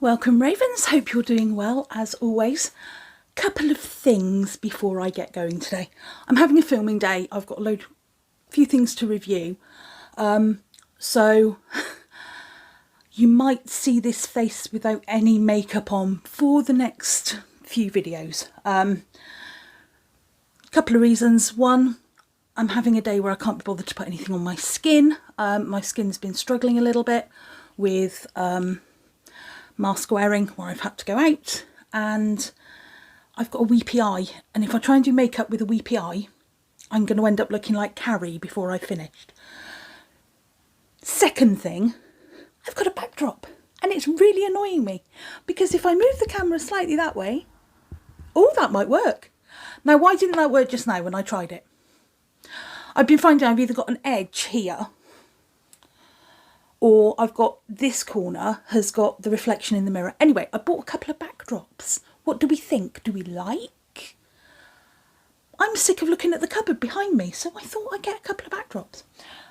Welcome Ravens, hope you're doing well as always. Couple of things before I get going today. I'm having a filming day, I've got a few things to review. So you might see this face without any makeup on for the next few videos. Couple of reasons. One, I'm having a day where I can't be bothered to put anything on my skin. My skin's been struggling a little bit with mask wearing where I've had to go out, and I've got a weepy eye, and if I try and do makeup with a weepy eye I'm going to end up looking like Carrie before I've finished. Second thing, I've got a backdrop and it's really annoying me because if I move the camera slightly that way, oh, that might work. Now why didn't that work just now when I tried it? I've been finding I've either got an edge here or I've got this corner has got the reflection in the mirror. Anyway, I bought a couple of backdrops. What do we think? Do we like? I'm sick of looking at the cupboard behind me, so I thought I'd get a couple of backdrops.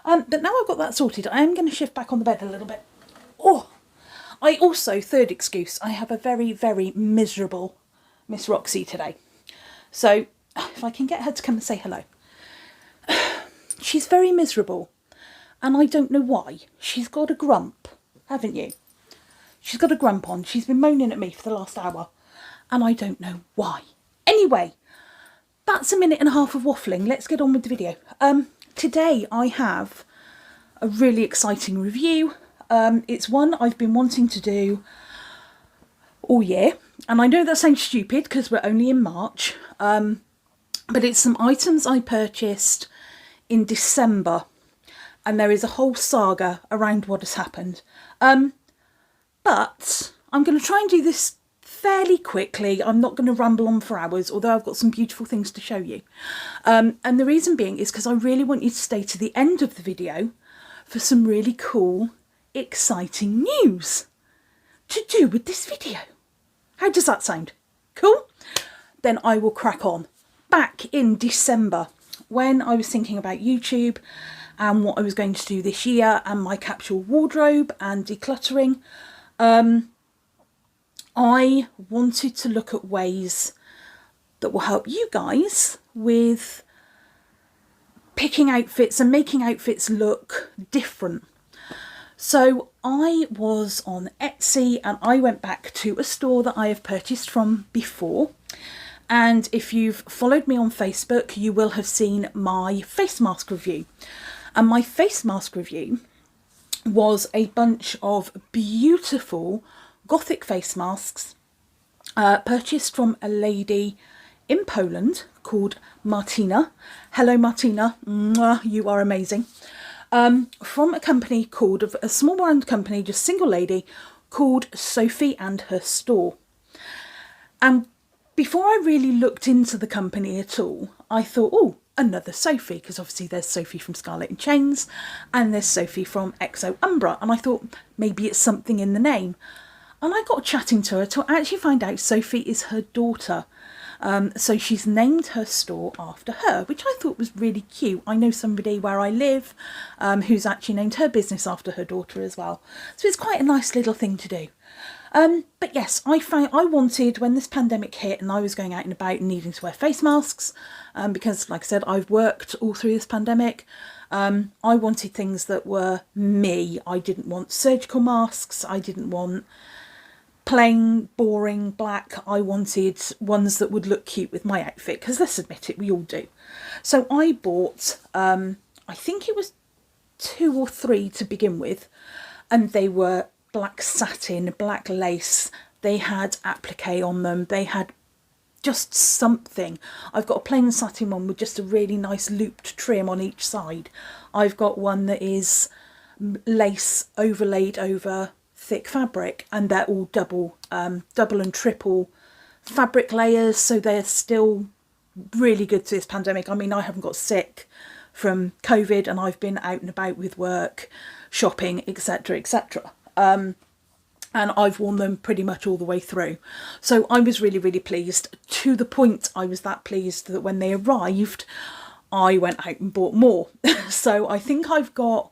But now I've got that sorted, I am going to shift back on the bed a little bit. Oh, I also, third excuse, I have a very, very miserable Miss Roxy today. So if I can get her to come and say hello. She's very miserable. And I don't know why. She's got a grump, haven't you? She's got a grump on. She's been moaning at me for the last hour. And I don't know why. Anyway, that's a minute and a half of waffling. Let's get on with the video. Today I have a really exciting review. It's one I've been wanting to do all year. And I know that sounds stupid because we're only in March. But it's some items I purchased in December. And there is a whole saga around what has happened. But I'm going to try and do this fairly quickly. I'm not going to ramble on for hours, although I've got some beautiful things to show you. And the reason being is because I really want you to stay to the end of the video for some really cool, exciting news to do with this video. How does that sound? Cool? Then I will crack on. Back in December, when I was thinking about YouTube and what I was going to do this year and my capsule wardrobe and decluttering, I wanted to look at ways that will help you guys with picking outfits and making outfits look different. So I was on Etsy and I went back to a store that I have purchased from before. And if you've followed me on Facebook, you will have seen my face mask review. And my face mask review was a bunch of beautiful gothic face masks purchased from a lady in Poland called Martyna. Hello Martyna, mwah, you are amazing. From a company called, a small brand company, just single lady, called Sophie and her store. And before I really looked into the company at all, I thought, oh, another Sophie, because obviously there's Sophie from Scarlet and Chains and there's Sophie from XO Umbra, and I thought maybe it's something in the name. And I got chatting to her to actually find out Sophie is her daughter. So she's named her store after her, which I thought was really cute. I know somebody where I live who's actually named her business after her daughter as well. So it's quite a nice little thing to do. But yes, I wanted, when this pandemic hit and I was going out and about and needing to wear face masks, because like I said, I've worked all through this pandemic, I wanted things that were me. I didn't want surgical masks, I didn't want plain, boring, black. I wanted ones that would look cute with my outfit, because let's admit it, we all do. So I bought, I think it was 2 or 3 to begin with, and they were black satin, black lace, they had applique on them, they had just something. I've got a plain satin one with just a really nice looped trim on each side. I've got one that is lace overlaid over thick fabric, and they're all double and triple fabric layers, so they're still really good to this pandemic. I mean, I haven't got sick from COVID and I've been out and about with work, shopping, etc, etc. And I've worn them pretty much all the way through. So I was really, really pleased, to the point I was that pleased that when they arrived, I went out and bought more. So I think I've got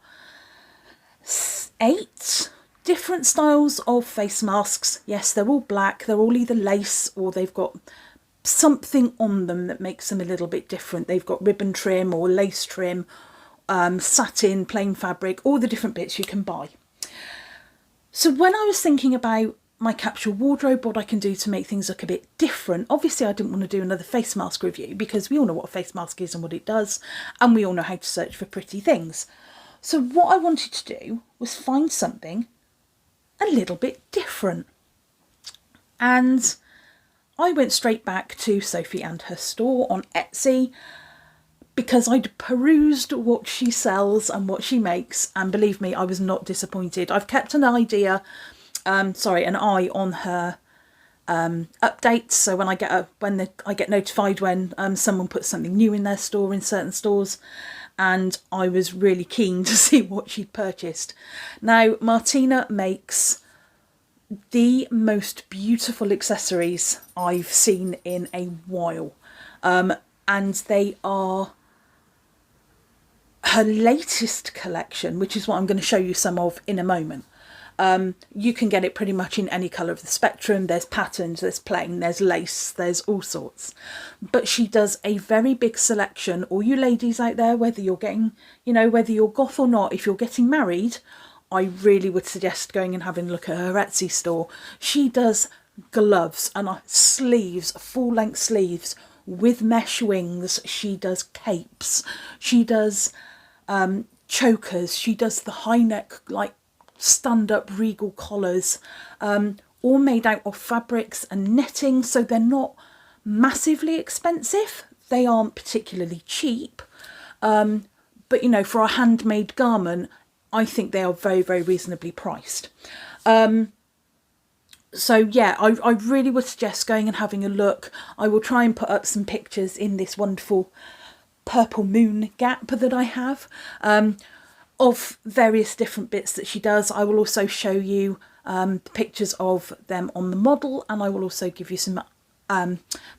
8 different styles of face masks. Yes, they're all black. They're all either lace or they've got something on them that makes them a little bit different. They've got ribbon trim or lace trim, satin, plain fabric, all the different bits you can buy. So when I was thinking about my capsule wardrobe, what I can do to make things look a bit different, obviously I didn't want to do another face mask review because we all know what a face mask is and what it does, and we all know how to search for pretty things. So what I wanted to do was find something a little bit different. And I went straight back to Sophie and her store on Etsy because I'd perused what she sells and what she makes, and believe me, I was not disappointed. I've kept an eye on her updates, so when I get notified when someone puts something new in their store in certain stores, and I was really keen to see what she'd purchased. Now, Martyna makes the most beautiful accessories I've seen in a while, and they are her latest collection, which is what I'm going to show you some of in a moment. You can get it pretty much in any colour of the spectrum. There's patterns, there's plain, there's lace, there's all sorts. But she does a very big selection. All you ladies out there, whether you're getting, whether you're goth or not, if you're getting married, I really would suggest going and having a look at her Etsy store. She does gloves and sleeves, full-length sleeves with mesh wings. She does capes. She does chokers. She does the high neck, like stand-up regal collars, all made out of fabrics and netting, so they're not massively expensive. They aren't particularly cheap, but for a handmade garment, I think they are very, very reasonably priced. So yeah, I really would suggest going and having a look. I will try and put up some pictures in this wonderful purple moon gap that I have, of various different bits that she does. I will also show you the pictures of them on the model, and I will also give you some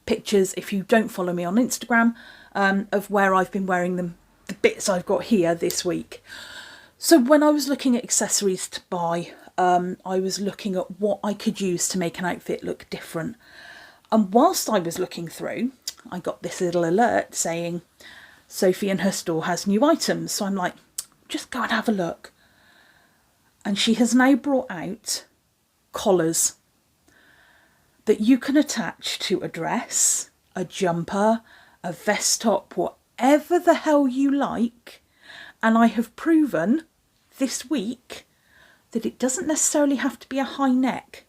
pictures, if you don't follow me on Instagram, of where I've been wearing them, the bits I've got here this week. So when I was looking at accessories to buy, I was looking at what I could use to make an outfit look different. And whilst I was looking through, I got this little alert saying Sophie and her store has new items. So I'm like, just go and have a look. And she has now brought out collars that you can attach to a dress, a jumper, a vest top, whatever the hell you like. And I have proven this week that it doesn't necessarily have to be a high neck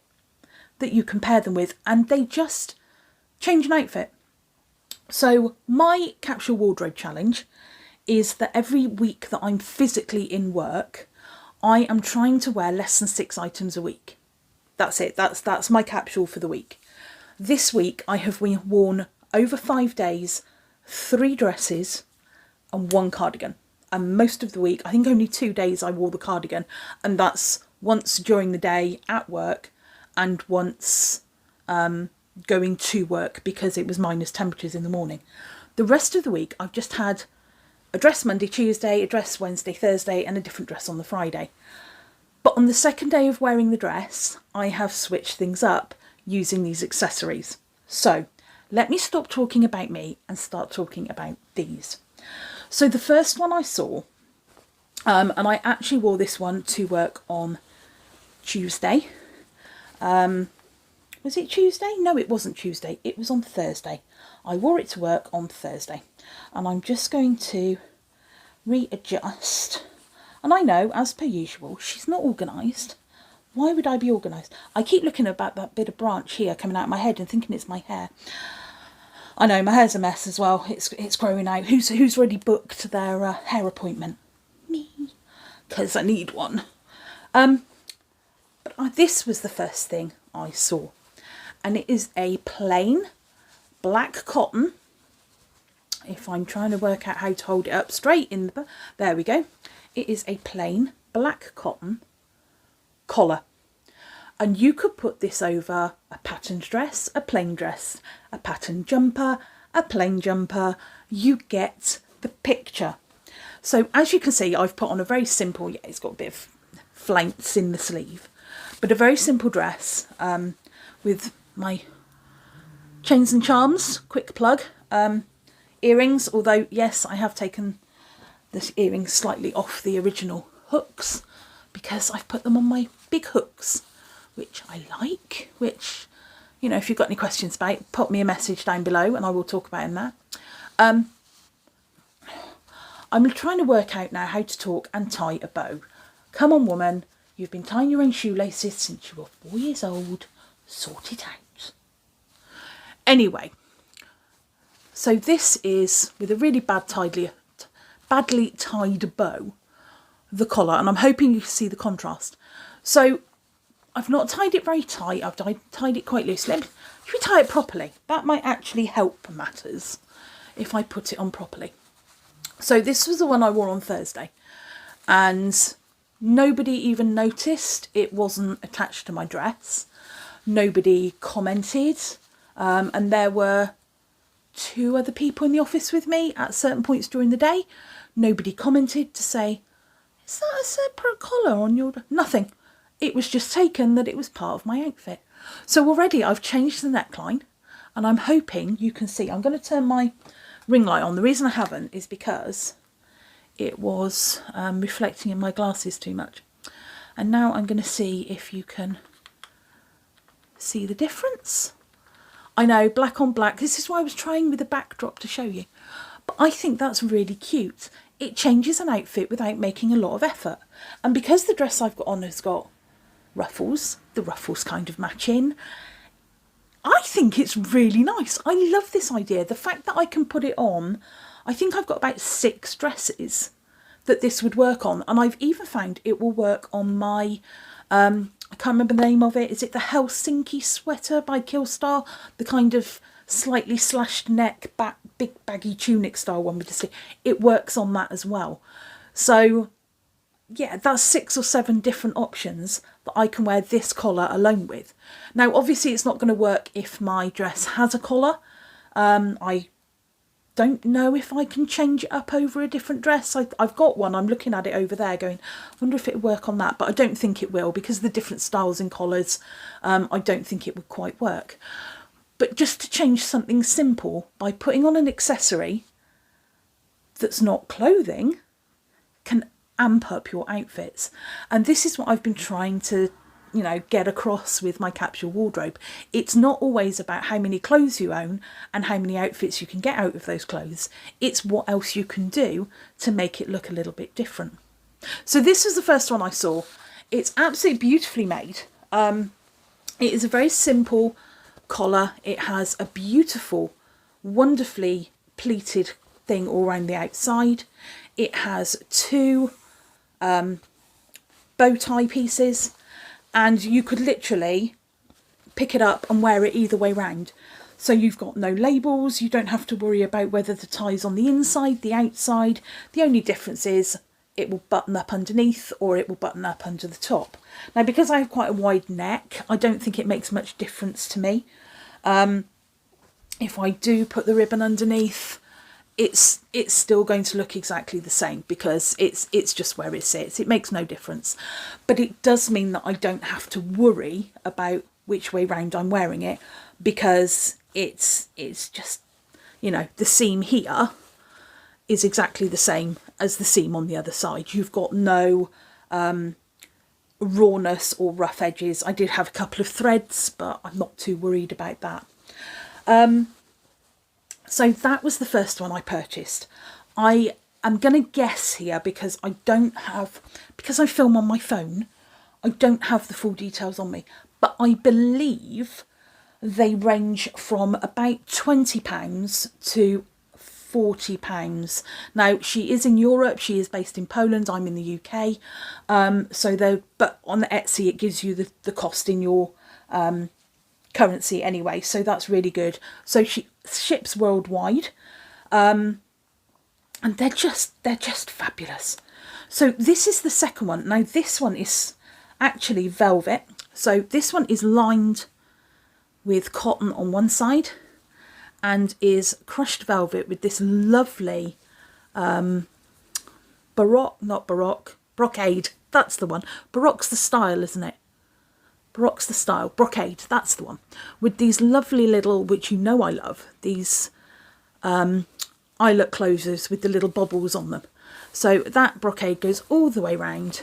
that you can pair them with, and they just change an outfit. So my capsule wardrobe challenge is that every week that I'm physically in work, I am trying to wear less than 6 items a week. That's it. That's my capsule for the week. This week I have worn, over 5 days, 3 dresses and 1 cardigan. And most of the week, I think only 2 days I wore the cardigan, and that's once during the day at work and once going to work because it was minus temperatures in the morning. The rest of the week I've just had a dress Monday, Tuesday, a dress Wednesday, Thursday, and a different dress on the Friday. But on the second day of wearing the dress, I have switched things up using these accessories. So let me stop talking about me and start talking about these. So the first one I saw, and I actually wore this one to work on Tuesday. Was it Tuesday? No, it wasn't Tuesday. It was on Thursday. I wore it to work on Thursday. And I'm just going to readjust. And I know, as per usual, she's not organised. Why would I be organised? I keep looking about that bit of branch here coming out of my head and thinking it's my hair. I know, my hair's a mess as well. It's growing out. Who's already booked their hair appointment? Me. Because I need one. But this was the first thing I saw. And it is a plain black cotton. If I'm trying to work out how to hold it up straight in the... There we go. It is a plain black cotton collar. And you could put this over a patterned dress, a plain dress, a patterned jumper, a plain jumper. You get the picture. So as you can see, I've put on a very simple, it's got a bit of flaunts in the sleeve. But a very simple dress with my chains and charms, quick plug, earrings, although yes, I have taken the earrings slightly off the original hooks because I've put them on my big hooks, which I like, which, you know, if you've got any questions about, pop me a message down below and I will talk about in that. I'm trying to work out now how to talk and tie a bow. Come on, woman, you've been tying your own shoelaces since you were 4 years old. Sort it out. Anyway, so this is with a really badly tied bow, the collar, and I'm hoping you can see the contrast. So I've not tied it very tight, I've tied it quite loosely. If we tie it properly, that might actually help matters if I put it on properly. So this was the one I wore on Thursday, and nobody even noticed it wasn't attached to my dress. Nobody commented, and there were 2 other people in the office with me at certain points during the day. Nobody commented to say, is that a separate collar on your... Nothing. It was just taken that it was part of my outfit. So already I've changed the neckline, and I'm hoping you can see. I'm going to turn my ring light on. The reason I haven't is because it was reflecting in my glasses too much. And now I'm going to see if you can see the difference. I know, black on black. This is why I was trying with the backdrop to show you. But I think that's really cute. It changes an outfit without making a lot of effort. And because the dress I've got on has got ruffles, the ruffles kind of match in, I think it's really nice. I love this idea. The fact that I can put it on, I think I've got about 6 dresses that this would work on. And I've even found it will work on my, I can't remember the name of it. Is it the Helsinki sweater by Killstar? The kind of slightly slashed neck, big baggy tunic style one with the sleeve. It works on that as well. So yeah, that's 6 or 7 different options that I can wear this collar alone with. Now, obviously, it's not going to work if my dress has a collar. I don't know if I can change it up over a different dress. I've got one. I'm looking at it over there going, I wonder if it would work on that. But I don't think it will because of the different styles and collars. I don't think it would quite work. But just to change something simple by putting on an accessory that's not clothing can amp up your outfits. And this is what I've been trying to, you know, get across with my capsule wardrobe. It's not always about how many clothes you own and how many outfits you can get out of those clothes. It's what else you can do to make it look a little bit different. So this was the first one I saw. It's absolutely beautifully made. It is a very simple collar. It has a beautiful, wonderfully pleated thing all around the outside. It has 2 bow tie pieces, and you could literally pick it up and wear it either way round. So you've got no labels, you don't have to worry about whether the tie's on the inside, the outside. The only difference is it will button up underneath or it will button up under the top. Now, because I have quite a wide neck, I don't think it makes much difference to me. If I do put the ribbon underneath, it's still going to look exactly the same because it's just where it sits. It makes no difference. But it does mean that I don't have to worry about which way round I'm wearing it, because it's just, you know, the seam here is exactly the same as the seam on the other side. You've got no rawness or rough edges. I did have a couple of threads, but I'm not too worried about that. So that was the first one I purchased. I am going to guess here because because I film on my phone, I don't have the full details on me, but I believe they range from about £20 to £40. Now, she is in Europe, she is based in Poland, I'm in the UK, but on the Etsy it gives you the cost in your currency anyway, so that's really good. So she ships worldwide, and they're just fabulous. So this is the second one. Now this one is actually velvet, so this one is lined with cotton on one side and is crushed velvet with this lovely Brocade, that's the one. Baroque's the style, isn't it? Baroque's the style. Brocade, that's the one. With these lovely little, which you know I love, these eyelet closers with the little bobbles on them. So that brocade goes all the way round,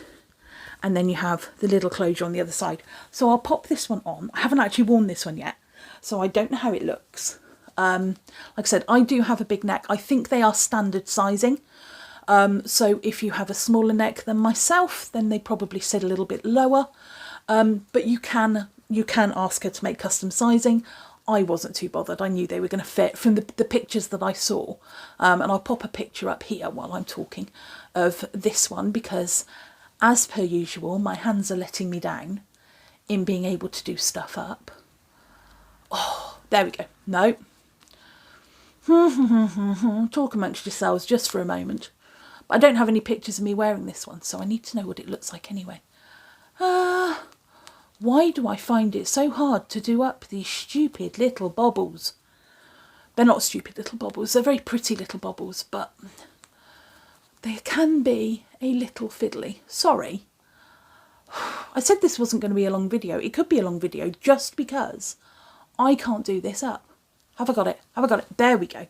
and then you have the little closure on the other side. So I'll pop this one on. I haven't actually worn this one yet, so I don't know how it looks. Like I said, I do have a big neck. I think they are standard sizing. So if you have a smaller neck than myself, then they probably sit a little bit lower. But you can ask her to make custom sizing. I wasn't too bothered. I knew they were going to fit from the pictures that I saw. And I'll pop a picture up here while I'm talking of this one, because as per usual, my hands are letting me down in being able to do stuff up. Oh, there we go. No. Talk amongst yourselves just for a moment. But I don't have any pictures of me wearing this one, so I need to know what it looks like anyway. Why do I find it so hard to do up these stupid little baubles? They're not stupid little baubles, they're very pretty little baubles, but they can be a little fiddly. Sorry. I said this wasn't going to be a long video. It could be a long video just because I can't do this up. Have I got it? Have I got it? There we go.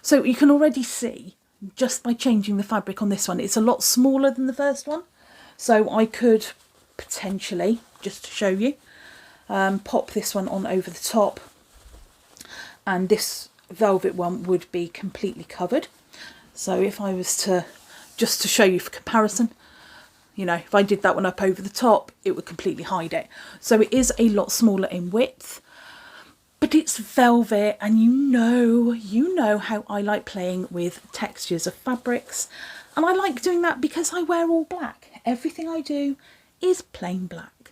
So you can already see, just by changing the fabric on this one, it's a lot smaller than the first one. So I could potentially, just to show you, pop this one on over the top, and this velvet one would be completely covered. So if I was to, just to show you for comparison, you know, if I did that one up over the top, it would completely hide it. So it is a lot smaller in width, but it's velvet, and you know how I like playing with textures of fabrics, and I like doing that because I wear all black. Everything I do is plain black.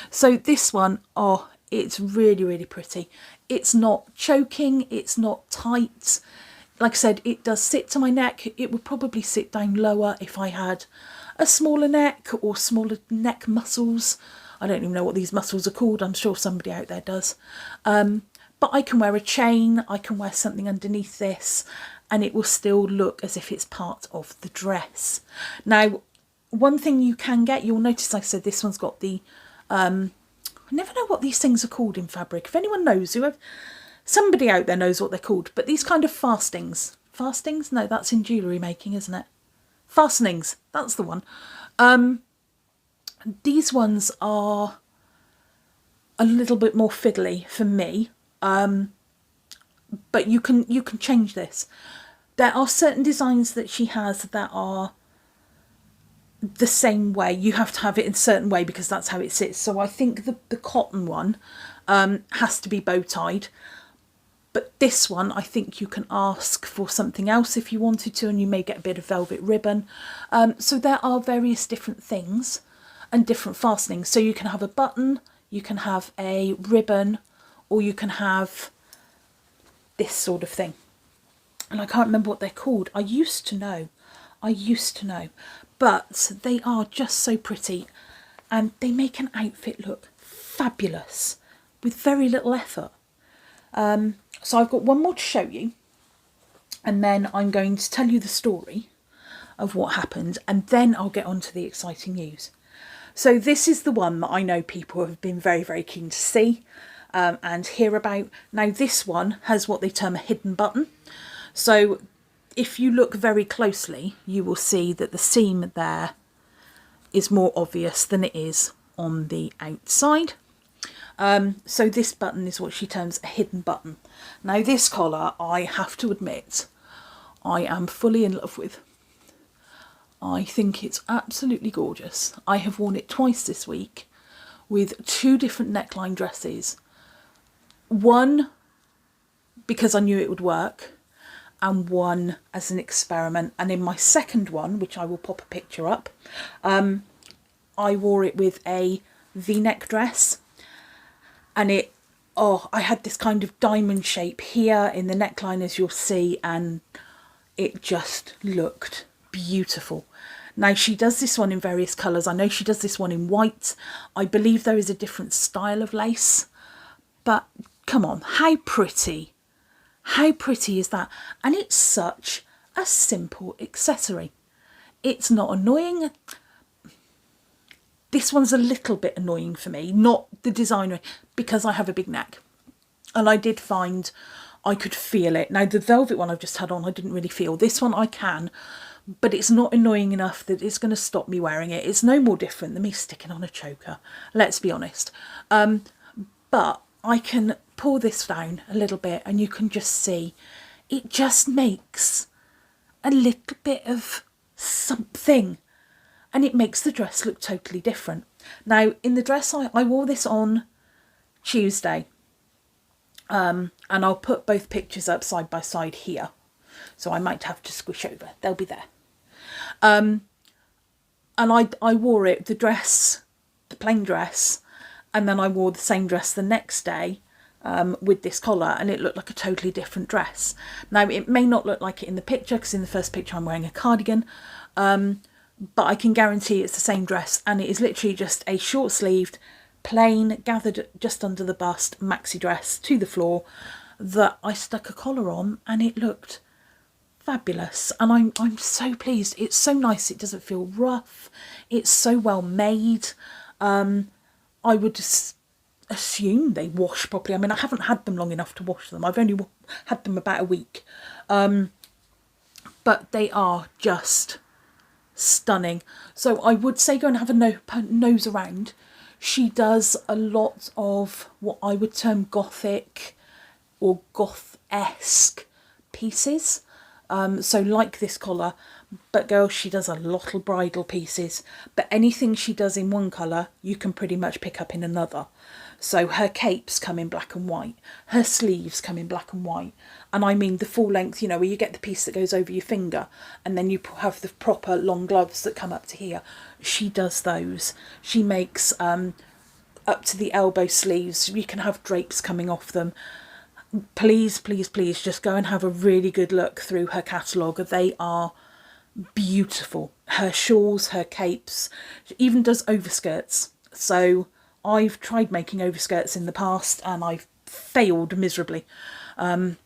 So this one, oh, it's really, really pretty. It's not choking, it's not tight. Like I said, it does sit to my neck. It would probably sit down lower if I had a smaller neck or smaller neck muscles. I don't even know what these muscles are called. I'm sure somebody out there does. But I can wear a chain, I can wear something underneath this, and it will still look as if it's part of the dress. Now, one thing you can get, you'll notice I said this one's got the, I never know what these things are called in fabric. If anyone knows, somebody out there knows what they're called, but these kind of fastings. Fastings? No, that's in jewellery making, isn't it? Fastenings, that's the one. These ones are a little bit more fiddly for me. But you can change this. There are certain designs that she has that are the same way. You have to have it in a certain way because that's how it sits. So I think the cotton one has to be bow tied, but this one I think you can ask for something else if you wanted to, and you may get a bit of velvet ribbon. So there are various different things and different fastenings. So you can have a button, you can have a ribbon, or you can have this sort of thing. And I can't remember what they're called. I used to know, but they are just so pretty, and they make an outfit look fabulous with very little effort. So I've got one more to show you, and then I'm going to tell you the story of what happened, and then I'll get on to the exciting news. So this is the one that I know people have been very, very keen to see and hear about. Now this one has what they term a hidden button. So if you look very closely, you will see that the seam there is more obvious than it is on the outside. So this button is what she terms a hidden button. Now this collar, I have to admit, I am fully in love with. I think it's absolutely gorgeous. I have worn it twice this week with two different neckline dresses. One because I knew it would work, and one as an experiment. And in my second one, which I will pop a picture up, I wore it with a V-neck dress, and I had this kind of diamond shape here in the neckline, as you'll see, and it just looked beautiful. Now she does this one in various colours. I know she does this one in white. I believe there is a different style of lace, but come on, how pretty is that? And it's such a simple accessory. It's not annoying. This one's a little bit annoying for me, not the designer, because I have a big neck. And I did find I could feel it. Now, the velvet one I've just had on, I didn't really feel. This one I can, but it's not annoying enough that it's going to stop me wearing it. It's no more different than me sticking on a choker, let's be honest. But I can pull this down a little bit and you can just see it just makes a little bit of something, and it makes the dress look totally different. Now, in the dress, I wore this on Tuesday, and I'll put both pictures up side by side here, so I might have to squish over. They'll be there. And I wore it, the dress, the plain dress, and then I wore the same dress the next day with this collar, and it looked like a totally different dress. Now, it may not look like it in the picture, because in the first picture I'm wearing a cardigan, but I can guarantee it's the same dress, and it is literally just a short-sleeved, plain, gathered just under the bust maxi dress to the floor that I stuck a collar on, and it looked fabulous. And I'm so pleased. It's so nice. It doesn't feel rough. It's so well made. I would just assume they wash properly. I mean, I haven't had them long enough to wash them. I've only had them about a week. But they are just stunning. So I would say go and have a nose around. She does a lot of what I would term gothic or goth-esque pieces. So like this collar, but girl, she does a lot of bridal pieces, but anything she does in one colour, you can pretty much pick up in another. So her capes come in black and white, her sleeves come in black and white, and I mean the full length, you know, where you get the piece that goes over your finger, and then you have the proper long gloves that come up to here. She does those. She makes up to the elbow sleeves. You can have drapes coming off them. Please, please, please just go and have a really good look through her catalogue. They are beautiful. Her shawls, her capes, she even does overskirts. So I've tried making overskirts in the past and I've failed miserably. But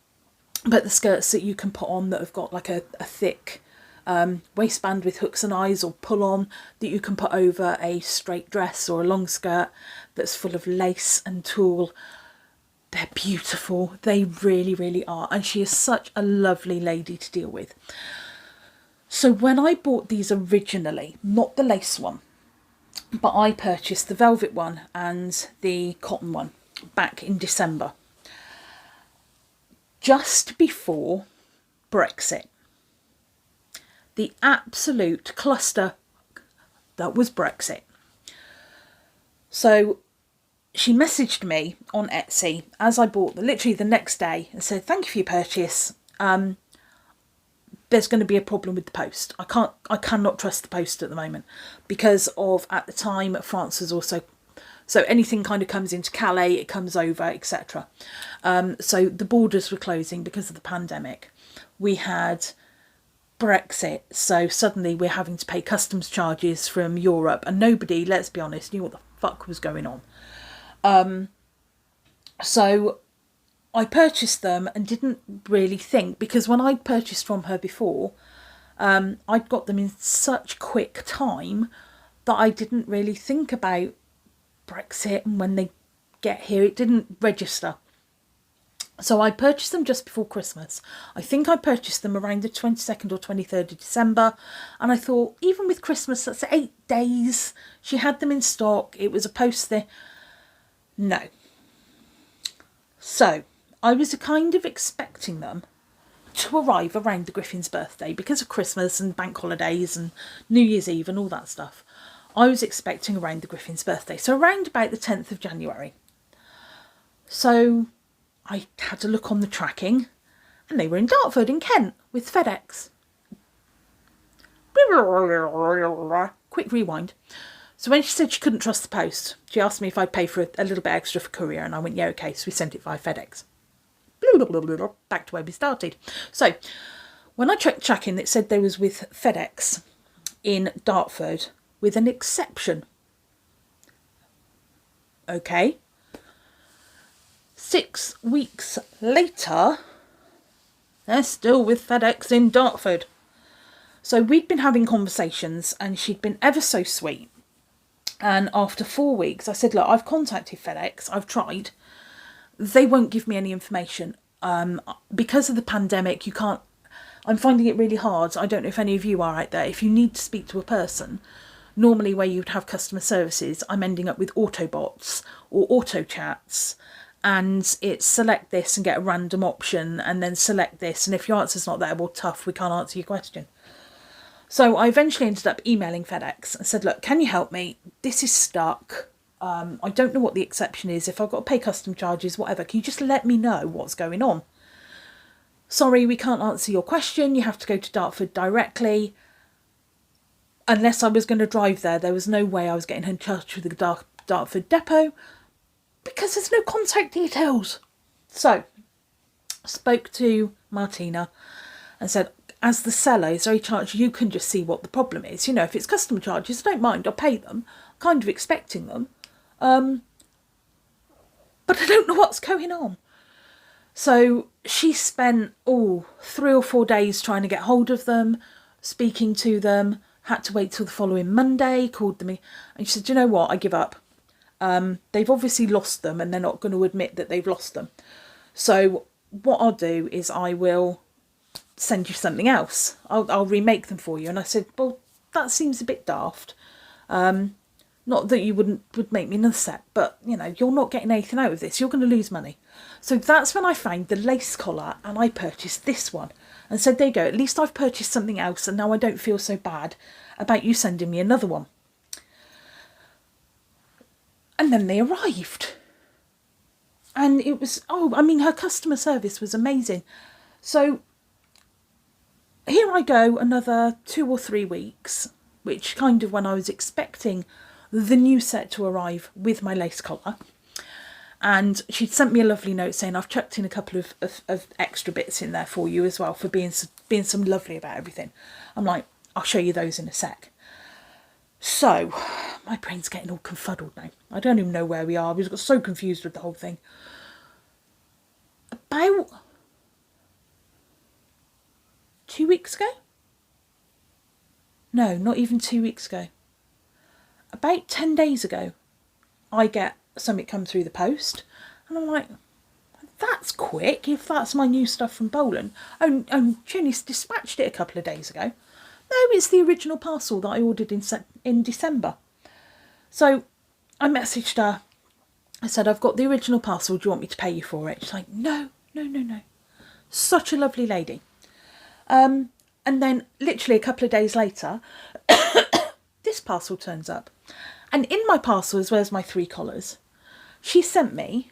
the skirts that you can put on that have got like a thick waistband with hooks and eyes, or pull on, that you can put over a straight dress or a long skirt that's full of lace and tulle. They're beautiful. They really, really are. And she is such a lovely lady to deal with. So when I bought these originally, not the lace one, but I purchased the velvet one and the cotton one back in December, just before Brexit. The absolute cluster that was Brexit. So she messaged me on Etsy as I bought them, literally the next day, and said, thank you for your purchase. There's going to be a problem with the post. I cannot trust the post at the moment because of, at the time, France was also, so anything kind of comes into Calais, it comes over, etc. So the borders were closing because of the pandemic. We had Brexit, so suddenly we're having to pay customs charges from Europe, and nobody, let's be honest, knew what the fuck was going on. So I purchased them and didn't really think, because when I purchased from her before, I'd got them in such quick time that I didn't really think about Brexit, and when they get here it didn't register. So I purchased them just before Christmas. I think I purchased them around the 22nd or 23rd of December, and I thought, even with Christmas, that's 8 days. She had them in stock. It was a post there. No. So I was kind of expecting them to arrive around the Griffin's birthday because of Christmas and bank holidays and New Year's Eve and all that stuff. I was expecting around the Griffin's birthday, so around about the 10th of January. So I had a look on the tracking, and they were in Dartford in Kent with FedEx. Quick rewind. So when she said she couldn't trust the post, she asked me if I'd pay for a little bit extra for courier, and I went, yeah, okay, so we sent it via FedEx. Back to where we started. So when I checked tracking, it said they was with FedEx in Dartford with an exception. Okay. 6 weeks later, they're still with FedEx in Dartford. So we'd been having conversations, and she'd been ever so sweet. And after 4 weeks, I said, look, I've contacted FedEx, I've tried. They won't give me any information. Because of the pandemic, you can't, I'm finding it really hard. I don't know if any of you are out there. If you need to speak to a person, normally where you'd have customer services, I'm ending up with Autobots or auto chats. And it's select this and get a random option and then select this. And if your answer's not there, well, tough, we can't answer your question. So I eventually ended up emailing FedEx and said, look, can you help me? This is stuck. I don't know what the exception is. If I've got to pay custom charges, whatever, can you just let me know what's going on? Sorry, we can't answer your question. You have to go to Dartford directly. Unless I was going to drive there was no way I was getting in touch with the Dartford depot, because there's no contact details. So, spoke to Martyna and said, as the seller, is there any chance you can just see what the problem is? You know, if it's customer charges, I don't mind, I'll pay them. I'm kind of expecting them. But I don't know what's going on. So she spent 3 or 4 days trying to get hold of them, speaking to them, had to wait till the following Monday, called them, and she said, you know what, I give up. They've obviously lost them and they're not going to admit that they've lost them. So what I'll do is I will send you something else. I'll remake them for you. And I said, well, that seems a bit daft. Not that you would make me another set, but, you know, you're not getting anything out of this. You're going to lose money. So that's when I found the lace collar and I purchased this one. And said, there you go, at least I've purchased something else and now I don't feel so bad about you sending me another one. And then they arrived. And it was, her customer service was amazing. So here I go, another 2 or 3 weeks, which kind of when I was expecting the new set to arrive with my lace collar. And she'd sent me a lovely note saying, I've chucked in a couple of extra bits in there for you as well, for being so lovely about everything. I'm like, I'll show you those in a sec. So, my brain's getting all confuddled now. I don't even know where we are. We got so confused with the whole thing. About 2 weeks ago? No, not even 2 weeks ago. About 10 days ago, I get something come through the post. And I'm like, that's quick, if that's my new stuff from Poland. And she only dispatched it a couple of days ago. No, it's the original parcel that I ordered in December. So I messaged her. I said, I've got the original parcel. Do you want me to pay you for it? She's like, no. Such a lovely lady. And then literally a couple of days later, this parcel turns up. And in my parcel, as well as my 3 collars, she sent me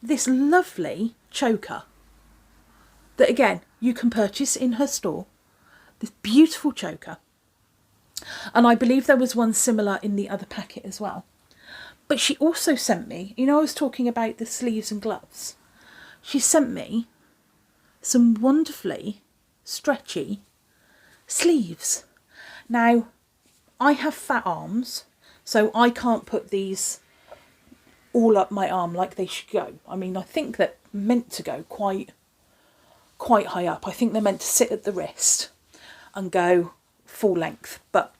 this lovely choker that, again, you can purchase in her store. This beautiful choker. And I believe there was one similar in the other packet as well. But she also sent me, I was talking about the sleeves and gloves. She sent me some wonderfully stretchy sleeves. Now, I have fat arms, so I can't put these all up my arm like they should go. I think they're meant to go quite high up. I think they're meant to sit at the wrist and go full length, but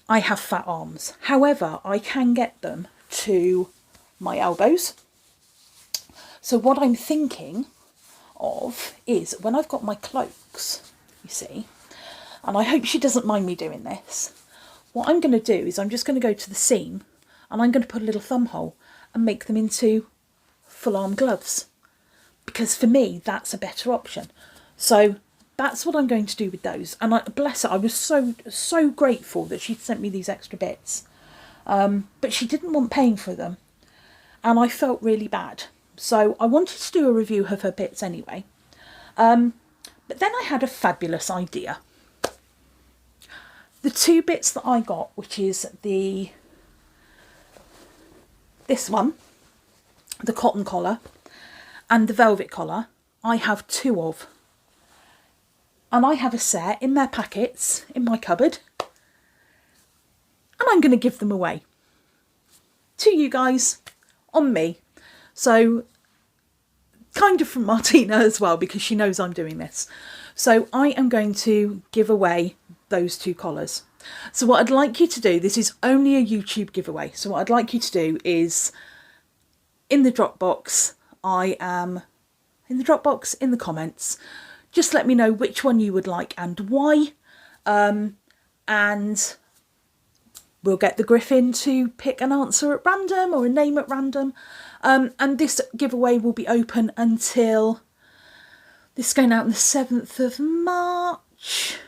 I have fat arms. However, I can get them to my elbows. So what I'm thinking of is when I've got my cloaks, you see, and I hope she doesn't mind me doing this, what I'm going to do is I'm just going to go to the seam and I'm going to put a little thumb hole and make them into full arm gloves, because for me that's a better option. So that's what I'm going to do with those. And bless her, I was so grateful that she'd sent me these extra bits, but she didn't want paying for them and I felt really bad. So I wanted to do a review of her bits anyway. But then I had a fabulous idea. The 2 bits that I got, which is this one, the cotton collar, and the velvet collar, I have 2 of. And I have a set in their packets in my cupboard. And I'm going to give them away to you guys on me. So kind of from Martyna as well, because she knows I'm doing this. So I am going to give away those two collars. So what I'd like you to do, this is only a YouTube giveaway, so what I'd like you to do is, in the Dropbox, in the comments, just let me know which one you would like and why, and we'll get the Griffin to pick an answer at random or a name at random, and this giveaway will be open until, this is going out on the 7th of March.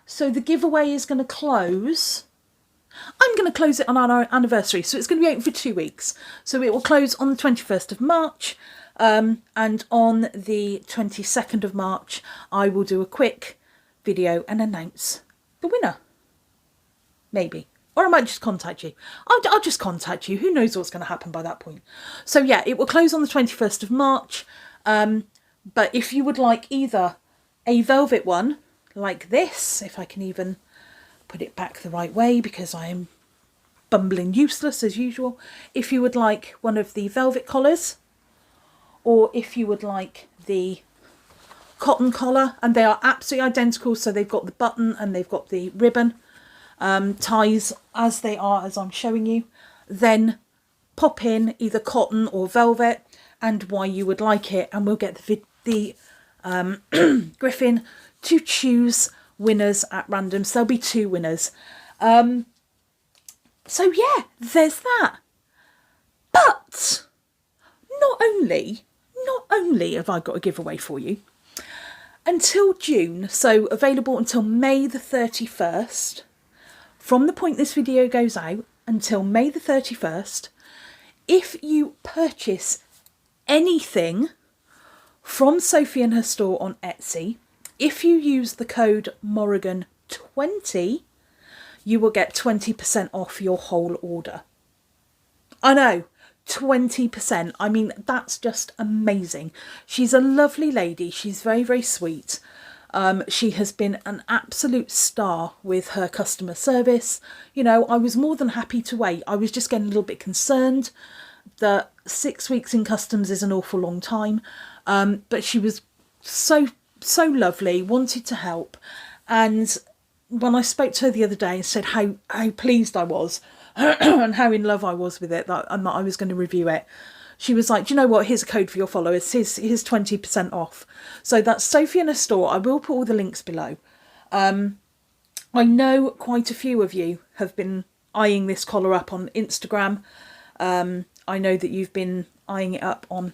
So the giveaway is going to close. I'm going to close it on our anniversary, so it's going to be open for 2 weeks. So it will close on the 21st of March, and on the 22nd of March, I will do a quick video and announce the winner. Maybe. Or I might just contact you. I'll just contact you. Who knows what's going to happen by that point. So yeah, it will close on the 21st of March. But if you would like either a velvet one like this, if I can even put it back the right way because I am bumbling useless as usual. If you would like one of the velvet collars, or if you would like the cotton collar, and they are absolutely identical, so they've got the button and they've got the ribbon ties as they are as I'm showing you, then pop in either cotton or velvet and why you would like it, and we'll get the Griffin to choose winners at random. So there'll be 2 winners. So yeah, there's that. But not only have I got a giveaway for you until June, so available until May the 31st, from the point this video goes out until May the 31st, if you purchase anything from Sophie and her store on Etsy, if you use the code Morrigan20, you will get 20% off your whole order. I know, 20%. I mean, that's just amazing. She's a lovely lady. She's very, very sweet. She has been an absolute star with her customer service. You know, I was more than happy to wait. I was just getting a little bit concerned that 6 weeks in customs is an awful long time. But she was so lovely, wanted to help. And when I spoke to her the other day and said how pleased I was and how in love I was with it, that I was going to review it, she was like, do you know what, here's a code for your followers, here's 20% off. So that's Sophie and her store. I will put all the links below. I know quite a few of you have been eyeing this collar up on Instagram. I know that you've been eyeing it up on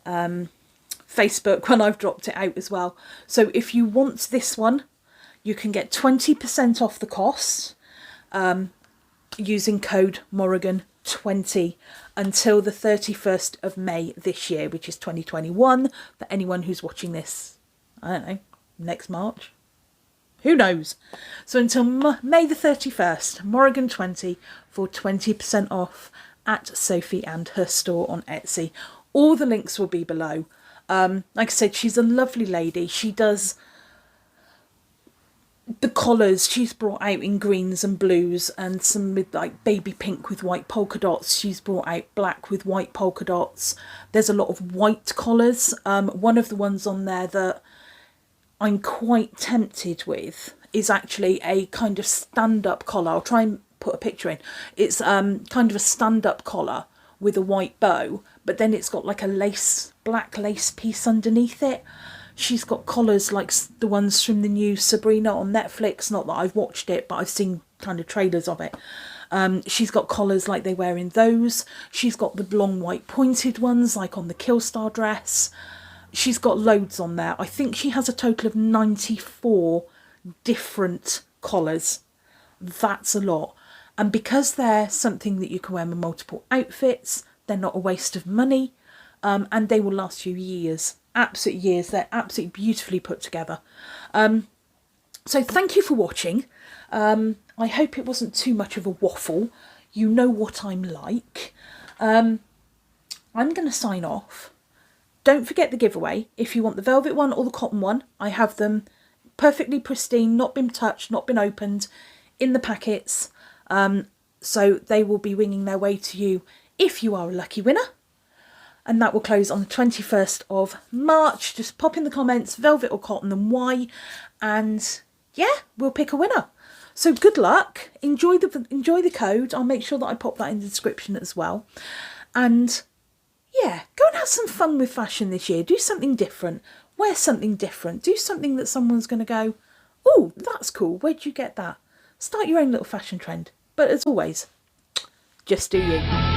Facebook when I've dropped it out as well. So if you want this one, you can get 20% off the cost using code Morrigan20 until the 31st of May this year, which is 2021, for anyone who's watching this, I don't know, next March. Who knows? So until May the 31st, Morrigan20 for 20% off at Sophie and her store on Etsy. All the links will be below. Like I said, she's a lovely lady. She does the collars. She's brought out in greens and blues and some with like baby pink with white polka dots. She's brought out black with white polka dots. There's a lot of white collars. One of the ones on there that I'm quite tempted with is actually a kind of stand-up collar. I'll try and put a picture in. It's kind of a stand-up collar with a white bow, but then it's got like a black lace piece underneath it. She's got collars like the ones from the new Sabrina on Netflix. Not that I've watched it, but I've seen kind of trailers of it. She's got collars like they wear in those. She's got the long white pointed ones like on the Killstar dress. She's got loads on there. I think she has a total of 94 different collars. That's a lot. And because they're something that you can wear with multiple outfits, they're not a waste of money, and they will last you years. Absolute years. They're absolutely beautifully put together. So thank you for watching. I hope it wasn't too much of a waffle. You know what I'm like. I'm going to sign off. Don't forget the giveaway. If you want the velvet one or the cotton one, I have them perfectly pristine, not been touched, not been opened, in the packets. So they will be winging their way to you if you are a lucky winner. and that will close on the 21st of March. Just pop in the comments, velvet or cotton, and why, and yeah, we'll pick a winner. So good luck, enjoy the code. I'll make sure that I pop that in the description as well. And yeah, go and have some fun with fashion this year. Do something different, wear something different, do something that someone's going to go, oh, that's cool, where'd you get that? Start your own little fashion trend. But as always, just do you.